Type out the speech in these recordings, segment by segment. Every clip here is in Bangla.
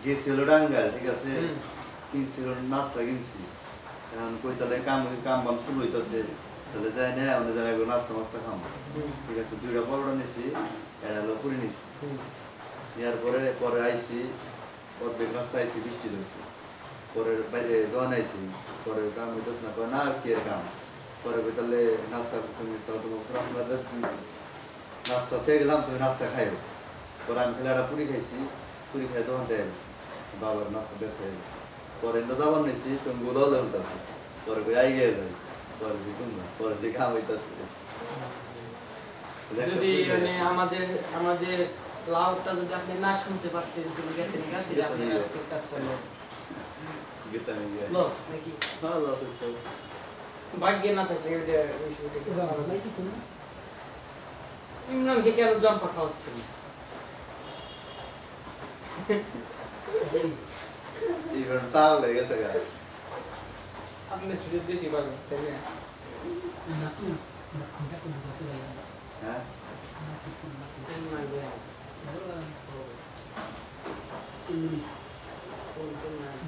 গেছিল টাঙ্গাইল, ঠিক আছে, কিনছিল নাস্তা কিনছি, এখন কই তাহলে কাম বাম শুরু হইতেছে, তাহলে যাই না অন্য জায়গায় নাস্তা মাস্তা খাম, ঠিক আছে, 2টা পরোটা নিছি, এটা হলো পুরি নিছি, নেওয়ার পরে পরে আইছি, অর্ধেক রাস্তা আইছি, বৃষ্টি ধরছি, পরে বাইরে দোকান আইছি, পরে কাম হইতেছে না, না কি এর কাম, পরে কই তাহলে নাস্তা তুমি নাস্তা খেয়ে গেলাম, তুমি নাস্তা খাইও, পরে আমি খেলে একটা পুরি খাইছি, পুরি খাই দোকান থেকে গেছি, বাবার নাস্তা বের হয়ে গেছে, পরে এনে যাবার নিছি, তুমি গোলাও লেউতাছি, পরে কই আই গিয়ে যাই, পরে তোমরা পরে দিকে কাম হইতেছে। যদি মানে আমাদের লাউটা যদি আপনি না শুনতে পারতেন তুমি গেতেন গাতে আপনি আজকে কাজ করলেন গেতাম গিয়ে লস নাকি হ্যাঁ লস হইতো ভাগ্য না থাকলে এটা বিষয়টা কি জানা নাই কিছু না ইমরানকে কেন জম্পা খাওয়াচ্ছেন ইভেন তাও লেগে গেছে গা আপনি একটু বেশি ভালো তাই না না তো না তো বুঝাছে ভাই হ্যাঁ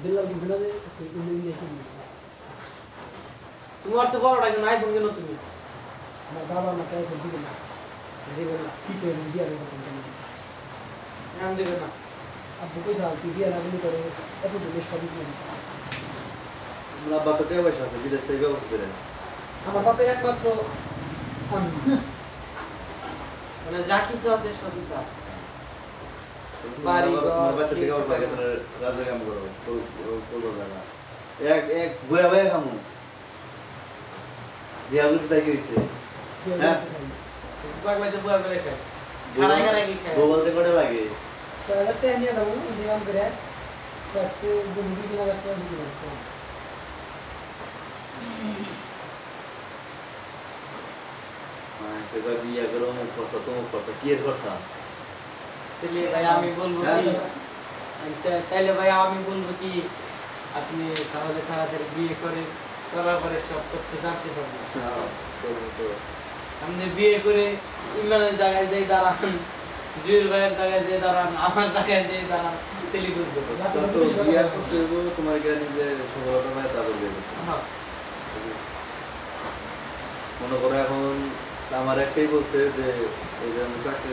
বেলা দিন না যে ইন্ডিয়া কি তোমার সে বড়টা কেন আইফোন কেন তুমি আমার বাবা আমাকে আইফোন দিবে না কি করে ইন্ডিয়া রে কথা নাম দেবে না আপনি কই যাও ইন্ডিয়া না বলে করে এত দিনে সবই না আমরা বাতাতে বসে আছে বিদেশ থেকে ব্যবস্থা করে আমার বাপের একমাত্র আমি মানে যা কিছু আছে সবই তার বাড়ি তোমার বাচ্চা থেকে ওর লাগে তোর রাজা কাম করো করবো না এক বয়া বয়া কামু বিয়া বুঝতে থাকি হয়েছে হ্যাঁ বাগলাতে বুয়া করে খায় খারাই খারাই কি খায় বলতে কটা লাগে 6000 টাকা নিয়ে যাবো দিলাম করে রাতে দুই দিন আগে টাকা দিলাম সেটা বিয়া করো মুখ খরচা তোমার খরচা কি এর খরচা তাহলে ভাই আমি বলবো কি তাহলে ভাই আমি বলবো কি আপনি তাহলে তাড়াতাড়ি বিয়ে করে করার পরে সব তথ্য জানতে পারবেন আপনি বিয়ে করে ইমরানের জায়গায় যাই দাঁড়ান জুয়েল ভাইয়ের জায়গায় যাই দাঁড়ান আমার জায়গায় যাই দাঁড়ান তেলি বুঝবো বিয়া করতে তোমার জ্ঞানী যে সফলতা পায় তা বলবে মনে করো এখন আমার একটাই বলছে যে এই যে আমি চাকরি